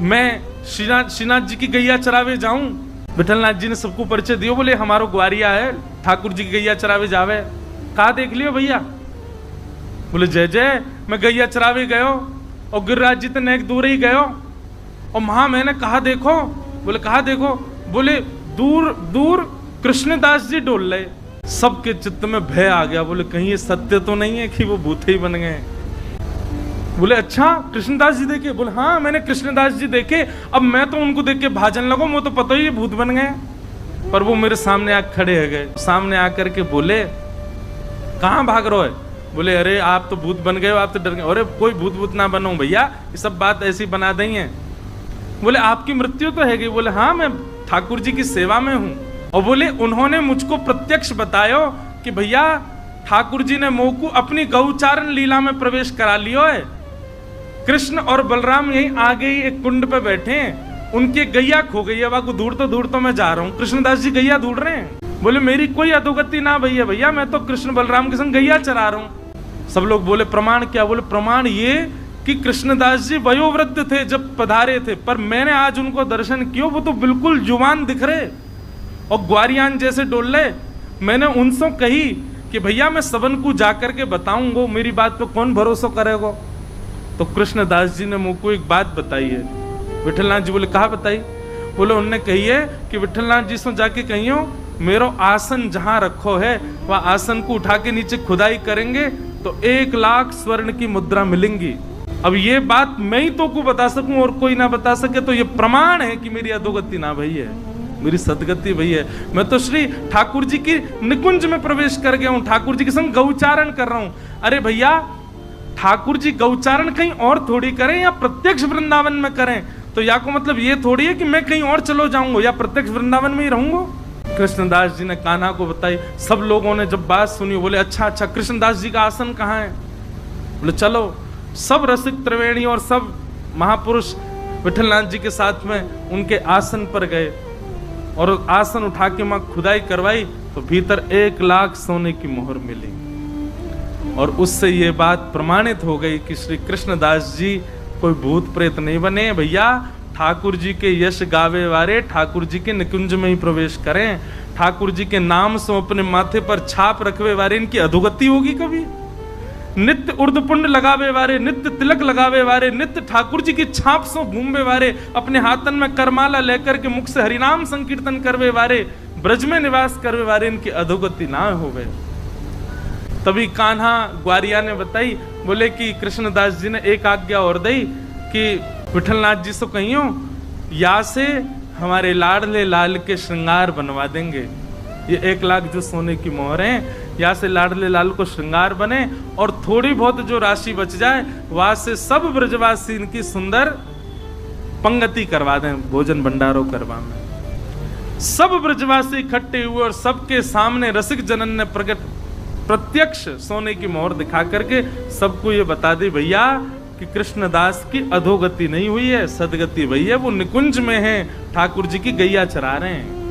मैं श्रीनाथ जी की गैया चरावे जाऊं। विठलनाथ जी ने सबको परिचय दियो, बोले हमारो ग्वारिया है, ठाकुर जी की गैया चरावे जावे। कहाँ देख लियो भैया? बोले जय जय, मैं गैया चरावे गयो और गिरिराज जी तो नेक दूर ही गयो और वहां मैंने कहा देखो। बोले कहा देखो? बोले दूर दूर कृष्णदास जी डोल रहे। सबके चित्त में भय आ गया, बोले कहीं ये सत्य तो नहीं है कि वो भूत ही बन गए। बोले अच्छा कृष्णदास जी देखे? बोले हाँ मैंने कृष्णदास जी देखे, अब मैं तो उनको देख के भाजन लगो, वो तो पता ही भूत बन गए। पर वो मेरे सामने आकर खड़े हो गए, सामने आकर के बोले कहाँ भाग रहे हो? बोले अरे आप तो भूत बन गए हो, आप तो डर गए। अरे कोई भूत भूत ना बनो भैया, ये सब बात ऐसी बना दी है। बोले आपकी मृत्यु तो है गई? बोले हाँ मैं ठाकुर जी की सेवा में हूँ। और बोले उन्होंने मुझको प्रत्यक्ष बतायो कि भैया ठाकुर जी ने मोकू अपनी गौचारण लीला में प्रवेश करा लियो है। कृष्ण और बलराम यहीं आगे ही एक कुंड पे बैठे हैं, उनकी गैया खो गई है, वाकू दूर तो मैं जा रहा हूँ, कृष्णदास जी गैया ढूंढ रहे हैं। बोले मेरी कोई अधोगति ना भैया, भैया मैं तो कृष्ण बलराम के संग गैया चरा रहा हूँ। सब लोग बोले प्रमाण क्या? बोले प्रमाण ये कि कृष्णदास जी वयोवृद्ध थे जब पधारे थे, पर मैंने आज उनको दर्शन किया, वो तो बिल्कुल जुवान दिख रहे और ग्वारियान जैसे डोल रहे। मैंने उनसे कही कि भैया मैं सबन को जाकर के बताऊंगा, मेरी बात पे कौन भरोसा करेगा? तो कृष्णदास जी ने मुझको एक बात बताई है। विठलनाथ जी बोले कहा बताई? बोले उनने कही है कि विठलनाथ जी से जाके कहियो मेरो आसन जहां रखो है वह आसन को उठा के नीचे खुदाई करेंगे तो 1 लाख स्वर्ण की मुद्रा मिलेंगी। अब ये बात मैं ही तो को बता सकूं और कोई ना बता सके, तो ये प्रमाण है कि मेरी अधोगति ना भई है, मेरी सदगति भई है। मैं तो श्री ठाकुर जी की निकुंज में प्रवेश कर गया हूं, ठाकुर जी के संग गौचारण कर रहा हूं। अरे भैया ठाकुर जी गौचारण कहीं और थोड़ी करें या प्रत्यक्ष वृंदावन में करें, तो या को मतलब ये थोड़ी है कि मैं कहीं और चलो जाऊंगा या प्रत्यक्ष वृंदावन में ही रहूंगा। कृष्णदास जी ने कान्हा को बताई। सब लोगों ने जब बात सुनी बोले अच्छा अच्छा कृष्णदास जी का आसन कहाँ है? बोले चलो। सब रसिक त्रिवेणी और सब महापुरुष विठलनाथ जी के साथ में उनके आसन पर गए और आसन उठा के मां खुदाई करवाई तो भीतर 1 लाख सोने की मोहर मिली। और उससे ये बात प्रमाणित हो गई कि श्री कृष्णदास जी कोई भूत प्रेत नहीं बने। भैया ठाकुर जी के यश गावे वारे ठाकुर जी के निकुंज में ही प्रवेश करें, ठाकुर जी के नाम से अपने माथे पर छाप रखवे वारे इनकी अधोगति होगी कभी? नित्य उर्दपुंड लगावे वारे, नित्य तिलक लगावे वारे, नित्य ठाकुर जी की छाप से घूमवे वारे, अपने हाथन में करमाला लेकर के मुख से हरिनाम संकीर्तन करवे वारे, ब्रज में निवास करवे वारे, इनकी अधोगति ना होवे। तभी कान्हा ग्वारिया ने बताई, बोले कि कृष्णदास जी ने एक आज्ञा और दी कि विठलनाथ जी से कहियो या से हमारे लाडले लाल के श्रृंगार बनवा देंगे। ये 1 लाख जो सोने की मोहर है या से लाडले लाल को श्रृंगार बने और थोड़ी बहुत जो राशि बच जाए वहां से सब ब्रजवासी इनकी सुंदर पंगति करवा दें, भोजन भंडारों करवा में। सब ब्रजवासी इकट्ठे हुए और सबके सामने रसिक जनन ने प्रत्यक्ष सोने की मोहर दिखा करके सबको ये बता दी भैया कि कृष्णदास की अधोगति नहीं हुई है, सदगति भई है, वो निकुंज में है, ठाकुर जी की गैया चरा रहे हैं।